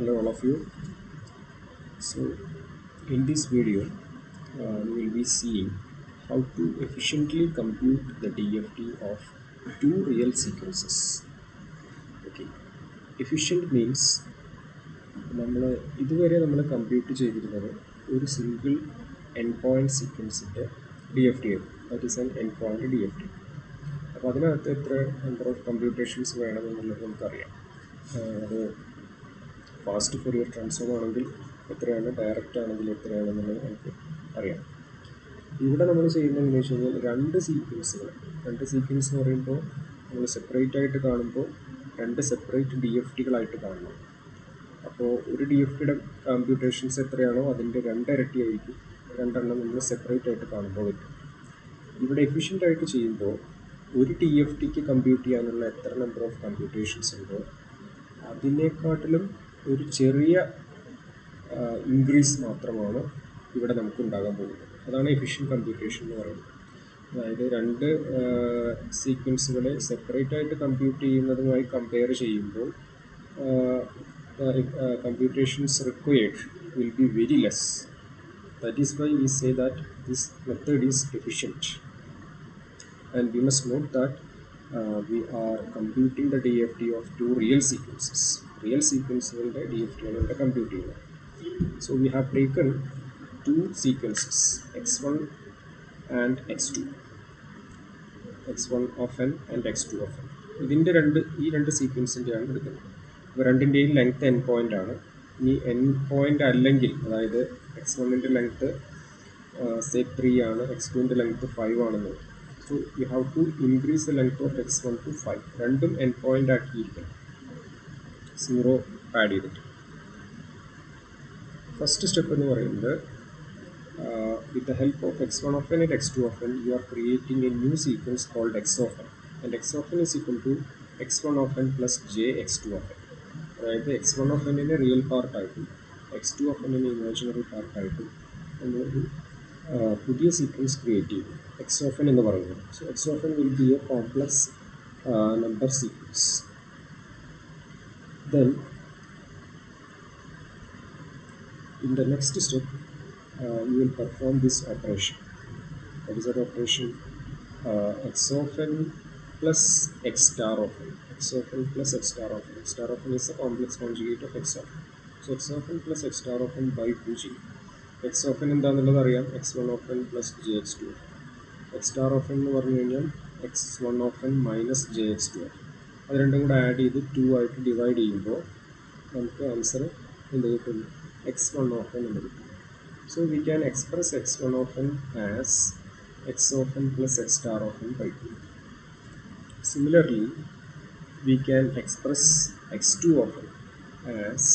Hello all of you. So in this video we will be seeing how to efficiently compute the DFT of two real sequences. Okay, efficient means നമ്മൾ ഇതുവരെ നമ്മൾ compute ചെയ്തിരുന്നത് ഒരു single N point സീക്വൻസിൻ്റെ D F T ആയിരുന്നു. That is N N point D F T. അപ്പോൾ അതിനകത്ത് എത്ര നമ്പർ ഓഫ് കമ്പ്യൂട്ടേഷൻസ് വേണമെന്നുള്ളത് നമുക്കറിയാം. അത് ഫാസ്റ്റ് ഫൊറിയർ ട്രാൻസ്ഫോം ആണെങ്കിൽ എത്രയാണ്, ഡയറക്റ്റ് ആണെങ്കിൽ എത്രയാണെന്നുള്ളത് നമുക്ക് അറിയാം. ഇവിടെ നമ്മൾ ചെയ്യുന്നത് എങ്ങനെയാണെന്ന് വെച്ച് കഴിഞ്ഞാൽ രണ്ട് സീക്വൻസ് എന്ന് പറയുമ്പോൾ നമ്മൾ സെപ്പറേറ്റ് ആയിട്ട് കാണുമ്പോൾ രണ്ട് സെപ്പറേറ്റ് ഡി എഫ് ടികളായിട്ട് കാണണം. അപ്പോൾ ഒരു ഡി എഫ് ടിയുടെ കമ്പ്യൂട്ടേഷൻസ് എത്രയാണോ അതിൻ്റെ രണ്ടിരട്ടിയായിരിക്കും രണ്ടെണ്ണം നമ്മൾ സെപ്പറേറ്റ് ആയിട്ട് കാണുമ്പോൾ പറ്റും. ഇവിടെ എഫിഷ്യൻ്റ് ആയിട്ട് ചെയ്യുമ്പോൾ ഒരു ടി എഫ് ടിക്ക് കമ്പ്യൂട്ട് ചെയ്യാനുള്ള എത്ര നമ്പർ ഓഫ് കമ്പ്യൂട്ടേഷൻസ് ഉണ്ടോ അതിനെക്കാട്ടിലും ഒരു ചെറിയ ഇൻക്രീസ് മാത്രമാണ് ഇവിടെ നമുക്ക് ഉണ്ടാകാൻ പോകുന്നത്. അതാണ് എഫിഷ്യൻറ്റ് കമ്പ്യൂട്ടേഷൻ എന്ന് പറയുന്നത്. അതായത് രണ്ട് സീക്വൻസുകളെ സെപ്പറേറ്റ് ആയിട്ട് കമ്പ്യൂട്ട് ചെയ്യുന്നതുമായി കമ്പയർ ചെയ്യുമ്പോൾ computations required will be very less. That is why we say that this method is efficient. And we must note that we are computing the DFT of two real sequences. Real sequences DFT are computing. So we have taken two sequences, x1 and x2. x1 of n and x2 of n. ഈ രണ്ട് സീക്വൻസിൻ്റെയാണ് എടുക്കുന്നത്. ഇപ്പോൾ രണ്ടിൻ്റെയും length N point ആണ്. ഇനി N point അല്ലെങ്കിൽ, അതായത് x1ൻ്റെ length say 3 ആണ്, x2ൻ്റെ ലെങ്ത്ത് 5 ആണെന്ന്. So you have to increase the length of x1 to 5. രണ്ടും എൻ പോയിൻ്റ് ആക്കിയിരിക്കണം, 0 ആഡ് ചെയ്തിട്ട്. ഫസ്റ്റ് സ്റ്റെപ്പ് എന്ന് പറയുന്നത് with the help of x1 of n and x2 of n you are creating a new sequence called x of n, and x of n is equal to x1 of n plus j x2 of n. അതായത് x1 of n real പാർട്ടായിട്ടും x2 of n imaginary പാർട്ടായിട്ടും നമ്മളൊരു പുതിയ sequence create ചെയ്തു, x of n എന്ന് പറയുന്നത്. So x of n will be a complex number sequence. Then in the next step you will perform this operation. What is that operation? X of n plus x star of n. X of n plus x star of n. X star of n is a complex conjugate of x of n. So x of n plus x star of n by 2j. X of n എന്താണെന്നുള്ളത് അറിയാം, x1 of n plus jx2 of n. x star of n എന്ന് പറഞ്ഞു കഴിഞ്ഞാൽ x1 of n minus jx2 of n. അത് രണ്ടും കൂടെ add ചെയ്ത് 2 ആയിട്ട് ഡിവൈഡ് ചെയ്യുമ്പോൾ നമുക്ക് ആൻസർ എന്ത് കിട്ടും? x1 of n എന്ന് കിട്ടും. So we can express x1 of n as x of n plus x star of n by 2. Similarly, we can express x2 of n as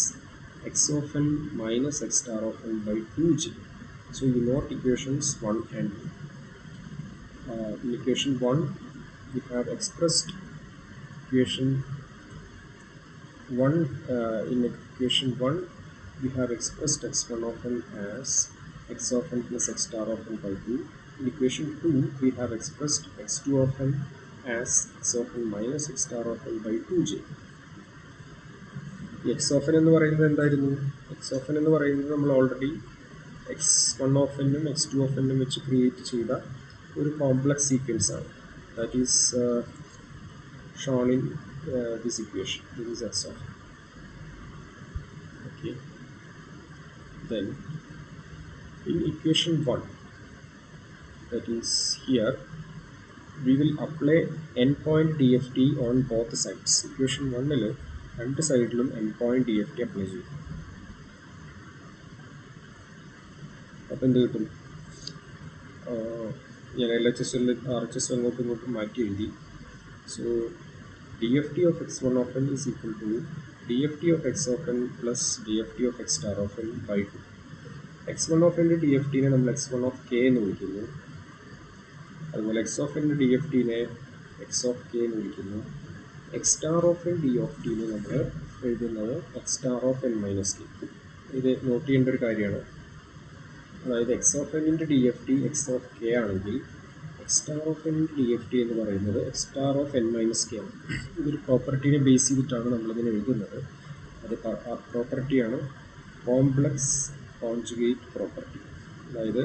x of n minus x star of n by 2j. So you note equations 1 and 2. In equation 1, we have expressed equation 1. In equation 1, we have expressed x1 of n as x of n plus x star of n by 2. In equation 2, we have expressed x2 of n as x of n minus x star of n by 2j. x of n എന്ന് പറയുന്നത് എന്തായിരുന്നു? x of n എന്ന് പറയുന്നത് നമ്മൾ already x1 of n ഉം x2 of n ഉം വെച്ച് create ചെയ്ത ഒരു കോംപ്ലക്സ് സീക്വൻസ് ആണ്. That is shown in this equation. This is x of n. Okay. Then in equation 1, that is here, we will apply n point DFT on both sides. Equation 1 രണ്ട് സൈഡിലും n point DFT apply ചെയ്യും. അപ്പോൾ എന്ത് കിട്ടും? ഞാൻ LHS RHS അങ്ങോട്ടും ഇങ്ങോട്ടും മാറ്റി എഴുതി. So DFT of x1 of n is equal to DFT of x of n plus DFT of x star of n by 2. x1 of n DFTനെ നമ്മൾ x1 of k എന്ന് വിളിക്കുന്നു. അതുപോലെ x of n DFTനെ x of k എന്ന് വിളിക്കുന്നു. x star of n DFTനെ നമ്മൾ എഴുതുന്നത് x star of n minus k. ഇത് not ചെയ്യേണ്ട ഒരു കാര്യമാണ്. അതായത് x of n DFT x of k ആണെങ്കിൽ x star of n DFT എന്ന് പറയുന്നത് x star of n minus k ആണ്. ഇതൊരു പ്രോപ്പർട്ടീനെ ബേസ് ചെയ്തിട്ടാണ് നമ്മളിതിനെ എഴുതുന്നത്. അത് പ്രോപ്പർട്ടിയാണ് കോംപ്ലക്സ് കോൺജുഗേറ്റ് പ്രോപ്പർട്ടി. അതായത്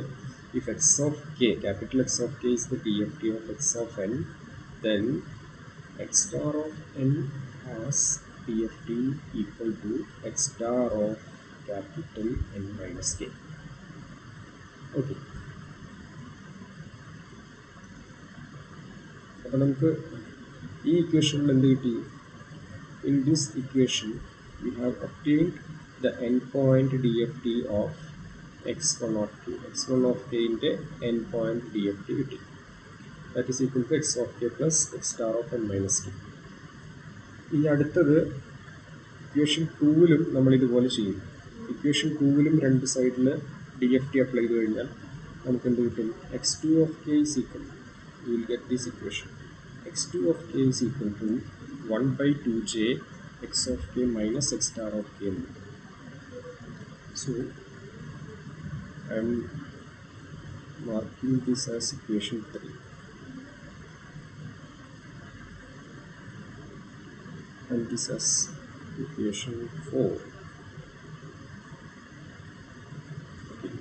if x of k, capital X of k is the DFT of x of n, then x star of n has DFT equal to x star of capital N minus k. Okay. അപ്പോൾ നമുക്ക് ഈ ഇക്വേഷനിൽ എന്ത് കിട്ടി? In this equation we have obtained the endpoint DFT of x1 of k. x1 of k ന്റെ endpoint DFT കിട്ടി. That is equal to x of k plus x star of n minus k. ഇനി അടുത്തത് equation 2-ലും നമ്മൾ ഇതുപോലെ ചെയ്യും. Equation 2-ലും രണ്ട് സൈഡിൽ DFT apply ചെയ്ത് കഴിഞ്ഞാൽ നമുക്ക് എന്ത് കിട്ടും? x2 of k is equal, you will get this equation, x2 of k is equal to 1 by 2j x of k minus x star of k. So I am marking this as equation 3 and this as equation 4. Okay.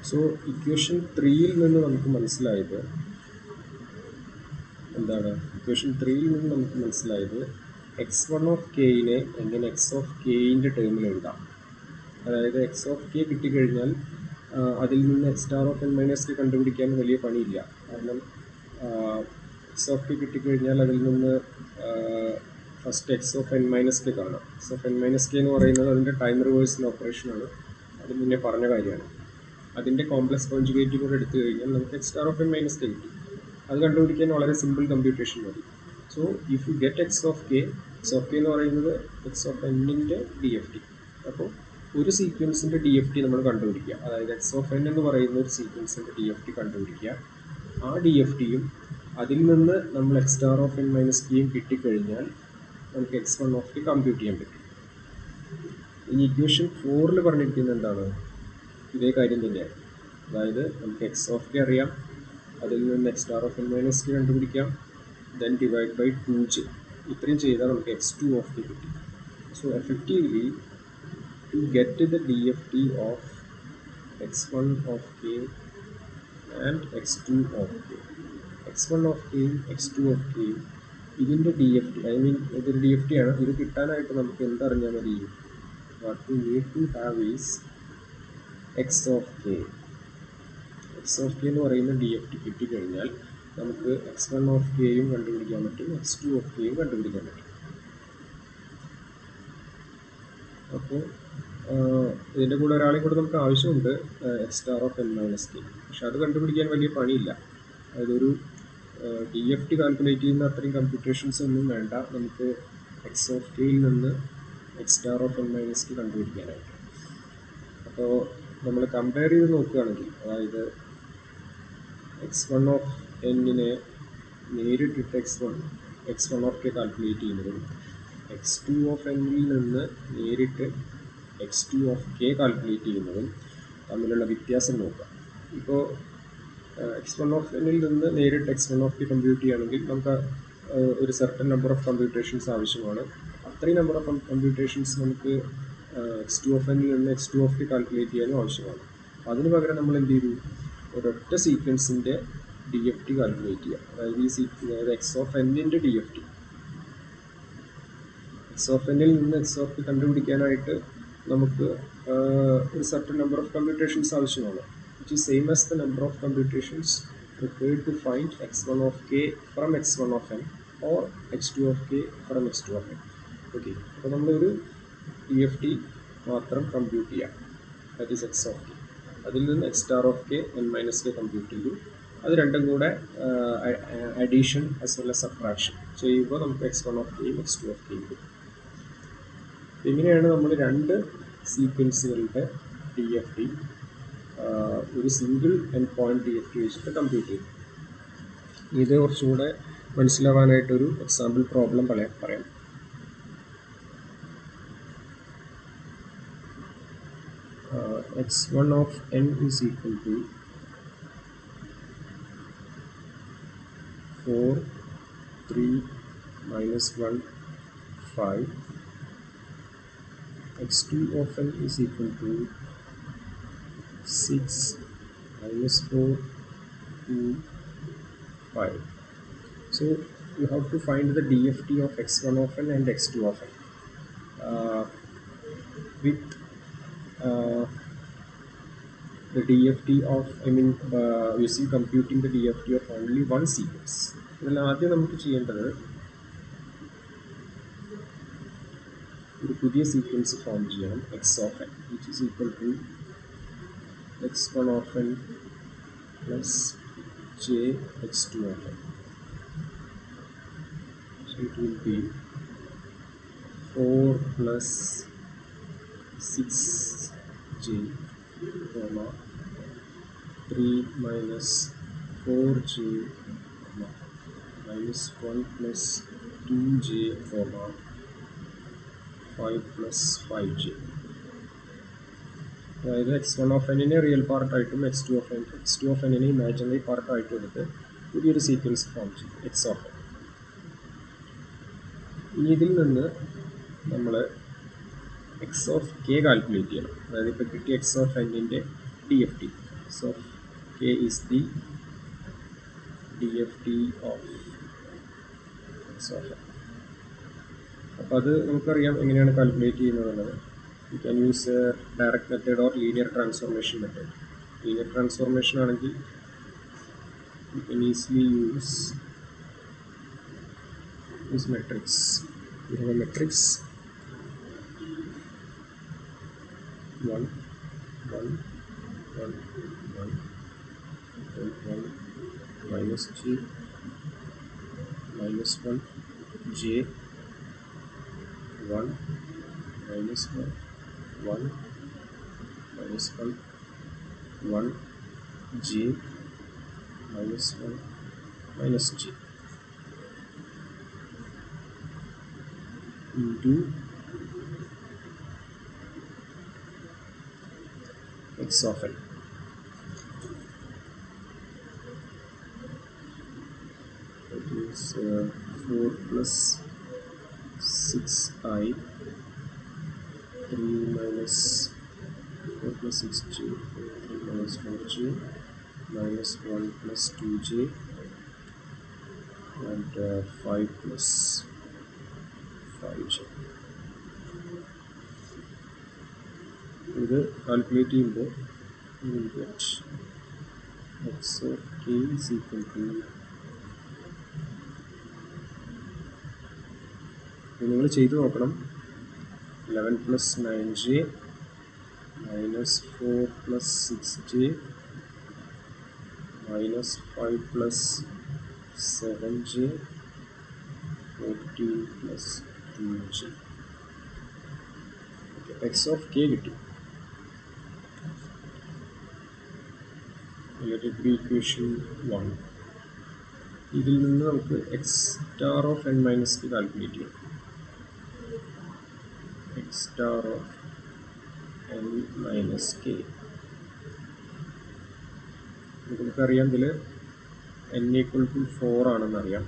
So equation 3-ൽ നിന്ന് നമുക്ക് മനസ്സിലായത് എന്താണ്? Equation 3-ൽ നിന്ന് നമുക്ക് മനസ്സിലായത് x1 of kനെ എങ്ങനെ x of kൻ്റെ ടേമിൽ എഴുതാം. അതായത് x of k കിട്ടിക്കഴിഞ്ഞാൽ അതിൽ നിന്ന് x star of n minus k കണ്ടുപിടിക്കാൻ വലിയ പണിയില്ല. കാരണം x of k കിട്ടിക്കഴിഞ്ഞാൽ അതിൽ നിന്ന് first x of n minus k കാണാം. x of n minus k എന്ന് പറയുന്നത് അതിൻ്റെ ടൈം റിവേഴ്സൽ ഓപ്പറേഷനാണ്. അത് മുന്നേ പറഞ്ഞ കാര്യമാണ്. അതിൻ്റെ കോംപ്ലക്സ് കോൺജുഗേറ്റ് കൂടെ എടുത്തു കഴിഞ്ഞാൽ നമുക്ക് x star of n minus k കിട്ടി. അത് കണ്ടുപിടിക്കാൻ വളരെ സിമ്പിൾ കമ്പ്യൂട്ടേഷൻ മതി. So if you get x of k എന്ന് പറയുന്നത് x of n-ൻ്റെ DFT. അപ്പോൾ ഒരു സീക്വൻസിൻ്റെ DFT നമ്മൾ കണ്ടുപിടിക്കുക. അതായത് x of n എന്ന് പറയുന്ന ഒരു സീക്വൻസിൻ്റെ DFT കണ്ടുപിടിക്കുക. ആ DFTയും അതിൽ നിന്ന് നമ്മൾ x star of n minus kയും കിട്ടിക്കഴിഞ്ഞാൽ നമുക്ക് x1 of k കമ്പ്യൂട്ട് ചെയ്യാൻ പറ്റും. ഇനി ഇക്വേഷൻ 4-ൽ പറഞ്ഞിരിക്കുന്നത് എന്താണ്? ഇതേ കാര്യം തന്നെയാണ്. അതായത് നമുക്ക് x of k അറിയാം, അതിൽ നിന്ന് x star of n minus k കണ്ടുപിടിക്കാം, then divide by 2j. ഇത്രയും ചെയ്താൽ നമുക്ക് x2 of k കിട്ടി. So effectively to get the DFT of x1 of k and x2 of k, x1 of k x2 of k ഇതിൻ്റെ DFT, I mean ഇതൊരു DFT ആണ്. ഇത് കിട്ടാനായിട്ട് നമുക്ക് എന്തറിഞ്ഞാൽ മതി? what we need to have is x of k. x of k എന്ന് പറയുന്ന DFT കിട്ടിക്കഴിഞ്ഞാൽ നമുക്ക് x1 of kയും കണ്ടുപിടിക്കാൻ പറ്റും, x2 of kയും കണ്ടുപിടിക്കാൻ പറ്റും. അപ്പോൾ ഇതിൻ്റെ കൂടെ ഒരാളെയും കൂടെ നമുക്ക് ആവശ്യമുണ്ട്, x star of n minus k. പക്ഷെ അത് കണ്ടുപിടിക്കാൻ വലിയ പണിയില്ല. അതായത് ഒരു DFT കാൽക്കുലേറ്റ് ചെയ്യുന്ന അത്രയും കമ്പ്യൂട്ടേഷൻസ് ഒന്നും വേണ്ട നമുക്ക് x of kയിൽ നിന്ന് x star of n minus k കണ്ടുപിടിക്കാനായിട്ട്. അപ്പോൾ നമ്മൾ കമ്പയർ ചെയ്ത് നോക്കുകയാണെങ്കിൽ, അതായത് x1 of n-നെ നേരിട്ടിട്ട് x1 of k calculate ചെയ്യുന്നതും x2 of n-ൽ നിന്ന് നേരിട്ട് x2 of k കാൽക്കുലേറ്റ് ചെയ്യുന്നതും തമ്മിലുള്ള വ്യത്യാസം നോക്കാം. ഇപ്പോൾ x1 of n-ൽ നിന്ന് നേരിട്ട് x1 of k കമ്പ്യൂട്ട് ചെയ്യുകയാണെങ്കിൽ നമുക്ക് ഒരു സർട്ടൻ നമ്പർ ഓഫ് കമ്പ്യൂട്ടേഷൻസ് ആവശ്യമാണ്. അത്രയും നമ്പർ ഓഫ് കമ്പ്യൂട്ടേഷൻസ് നമുക്ക് x2 of n-ൽ നിന്ന് x2 of k കാൽക്കുലേറ്റ് ചെയ്യാനും ആവശ്യമാണ്. അതിന് പകരം നമ്മൾ എന്ത് ചെയ്തു? ഒരൊറ്റ സീക്വൻസിൻ്റെ DFT കാൽക്കുലേറ്റ് ചെയ്യുക. അതായത് x of n-ൻ്റെ DFT. x of n-ൽ നിന്ന് x of k കണ്ടുപിടിക്കാനായിട്ട് നമുക്ക് ഒരു സർട്ടൻ നമ്പർ ഓഫ് കമ്പ്യൂട്ടേഷൻസ് ആവശ്യമാണ്, which is same as the number of computations required to find x1 of k from x1 of n or x2 of k from x2 of n. Okay, അപ്പോൾ നമ്മളൊരു DFT മാത്രം compute ചെയ്യാം, that is x of k. അതിൽ നിന്ന് x star of k n minus k compute ചെയ്തു. അത് രണ്ടും കൂടെ addition as well as subtraction ചെയ്യുമ്പോൾ നമുക്ക് x1 of kയും x2 of kയും കിട്ടും. ഇങ്ങനെയാണ് നമ്മൾ രണ്ട് സീക്വൻസുകളുടെ DFT ഒരു സിംഗിൾ എൻഡ് പോയിന്റ് DFT വെച്ചിട്ട് കമ്പ്യൂട്ട് ചെയ്യും. ഇത് കുറച്ചുകൂടെ മനസ്സിലാവാനായിട്ടൊരു എക്സാമ്പിൾ പ്രോബ്ലം പറയാം. x1 of n is equal to 4, 3, -1, 5 x2 of n is equal to 6 minus 4 to 5. So you have to find the DFT of x1 of n and x2 of n. With the DFT of, using computing the DFT of only one sequence. ഇതിൽ ആദ്യം നമുക്ക് ചെയ്യേണ്ടത് ഒരു പുതിയ sequence form ചെയ്യണം x of n, which is equal to x1 of n plus j x2 of n. So it will be 4 plus 6j comma 3 minus 4j comma minus 1 plus 2j comma 5 plus 5j. അതായത് x1 of n real പാർട്ടായിട്ടും x2 of n imaginary പാർട്ടായിട്ടും എടുത്ത് പുതിയൊരു sequence form ചെയ്യും x of n. ഇനി ഇതിൽ നിന്ന് നമ്മൾ x of k കാൽക്കുലേറ്റ് ചെയ്യണം. അതായത് ഇപ്പോൾ കിട്ടിയ x of n-ൻ്റെ DFT. x of k is the DFT of x of n. അപ്പോൾ അത് നമുക്കറിയാം എങ്ങനെയാണ് calculate ചെയ്യുന്നതെന്നുള്ളത്. You can use a direct method or linear transformation method. Linear transformation ആണെങ്കിൽ you can easily use matrix. We have a matrix 1 1 1 1 1 minus j minus 1 j 1 minus 1 1 minus 1 1 j minus 1 minus j into x of n. That is 4 plus 6i 3 minus 4 plus 6j 3 minus 4j minus 1 plus 2j and 5 plus 5j. ഇത് calculate ചെയ്യുമ്പോൾ you will get x of k is equal to, നിങ്ങൾ ചെയ്ത് നോക്കണം, 11 plus 9j minus 4 plus 6j minus 5 plus 7j 14 plus 2j. Okay, x of k കിട്ടി. Let it be equation 1. ഇതിൽ നിന്ന് നമുക്ക് x star of n minus k calculate ചെയ്യാം. x star of n minus k. നമുക്കറിയാം ഇതിൽ n equal to 4 ആണെന്നറിയാം.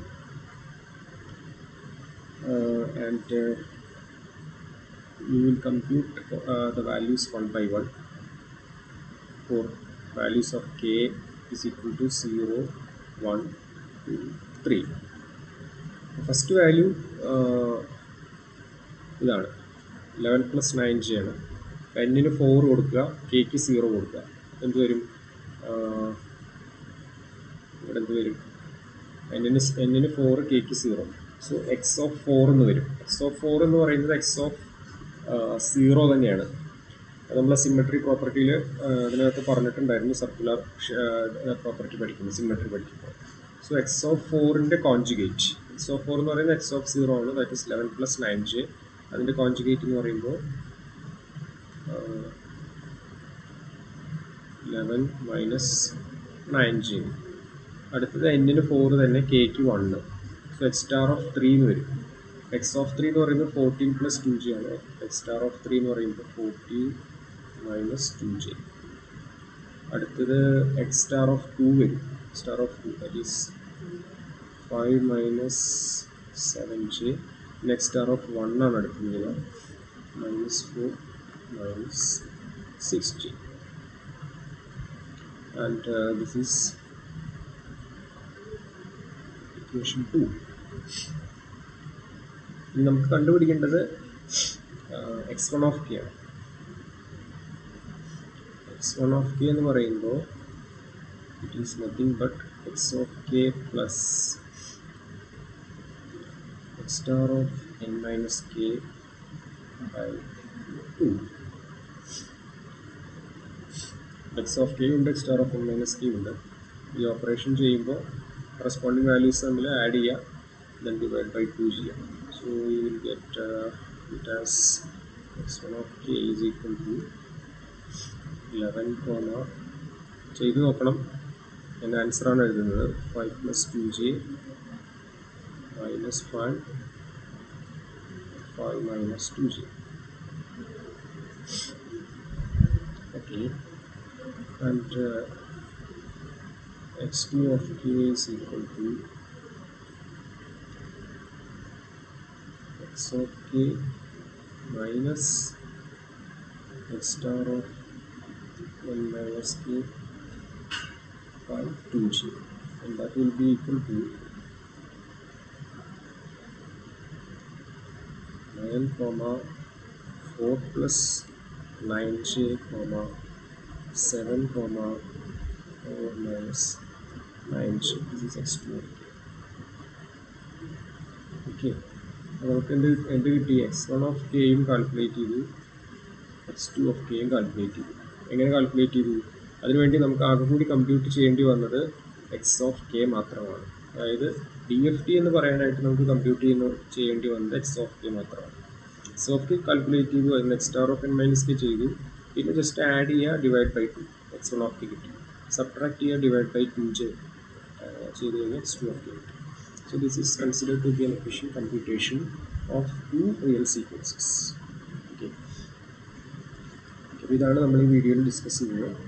And you will compute the values one by one for values of k is equal to 0, 1, 2, 3. First value ഇതാണ് 11 plus 9j ആണ്. n-ന് 4 കൊടുക്കുക, k-ക്ക് 0 കൊടുക്കുക. എന്ത് വരും? ഇവിടെ എന്ത് വരും? n-ന് 4, k-ക്ക് 0. സോ x of 4 എന്ന് വരും. x of 4 എന്ന് പറയുന്നത് x of 0 തന്നെയാണ്. നമ്മൾ സിമെട്രി പ്രോപ്പർട്ടിയിൽ അതിനകത്ത് പറഞ്ഞിട്ടുണ്ടായിരുന്നു, സർക്കുലർ പ്രോപ്പർട്ടി പഠിക്കുമ്പോൾ, സിമെട്രി പഠിക്കുമ്പോൾ. സോ എക്സ് ഓഫ് 4-ൻ്റെ കോൺജുഗേറ്റ്, എക്സ് ഓഫ് 4 എന്ന് പറയുന്നത് എക്സ് ഓഫ് 0 ആണ്. That is 11 plus 9j. അതിൻ്റെ കോൺജുഗേറ്റ് എന്ന് പറയുമ്പോൾ 11 minus 9j. അടുത്തത് n-ന് 4 തന്നെ, k-ക്ക് 1. സോ എക്സ് സ്റ്റാർ ഓഫ് 3 എന്ന് വരും. എക്സ് ഓഫ് 3 എന്ന് പറയുന്നത് 14 plus 2j ആണ്. എക്സ് സ്റ്റാർ ഓഫ് 3 എന്ന് പറയുമ്പോൾ 14 minus 2j. അടുത്തത് എക്സ് സ്റ്റാർ ഓഫ് 2 വരും. Star of 2 that is 5 minus 7j. Next star of 1 ആണ് എടുക്കുന്നത്. minus 4 minus 6j, and this is equation 2. ഇനി നമുക്ക് കണ്ടുപിടിക്കേണ്ടത് x1 of k ആണ്. x1 of k എന്ന് പറയുമ്പോൾ it is nothing but x of k plus x star of n minus k by 2. x of k ഉണ്ട്, x star of n minus k ഉണ്ട്. ഈ operation ചെയ്യുമ്പോൾ corresponding values തമ്മിൽ add ചെയ്യുക, then divide by 2 ചെയ്യാം. So we will get it as x1 of k is equal to 11 comma ചെയ്ത് നോക്കണം. എൻ്റെ ആൻസറാണ് എഴുതുന്നത് 5 plus 2j minus 5 minus 2j. Okay, and x2 of k is equal to x of k minus x star of n minus k by 2j, and that will be equal to 9 comma 4 plus 9j comma 7 comma 4 minus 9j. This is x2 of k. Okay, നമുക്ക് എന്ത് കിട്ടി? x1 of kയും calculate ചെയ്തു, x2 of kയും calculate ചെയ്തു. എങ്ങനെ calculate ചെയ്തു? അതിനുവേണ്ടി നമുക്ക് ആകെ കൂടി കമ്പ്യൂട്ട് ചെയ്യേണ്ടി വന്നത് x of k മാത്രമാണ്. അതായത് DFT എന്ന് പറയാനായിട്ട് നമുക്ക് കമ്പ്യൂട്ട് ചെയ്യേണ്ടി വന്നത് x of k മാത്രമാണ്. x of k കാൽക്കുലേറ്റ് ചെയ്തു, അതിന് x star of n minus k ചെയ്തു, പിന്നെ ജസ്റ്റ് ആഡ് ചെയ്യുക, divide by 2, x1 of k കിട്ടി. സബ്ട്രാക്ട് ചെയ്യുക, ഡിവൈഡ് ബൈ 2j ചെയ്ത് കഴിഞ്ഞാൽ x2 of k കിട്ടി. So this is considered to be an efficient computation of two real sequences. Okay. ഇതാണ് നമ്മൾ ഈ വീഡിയോയിൽ ഡിസ്കസ് ചെയ്യുന്നത്.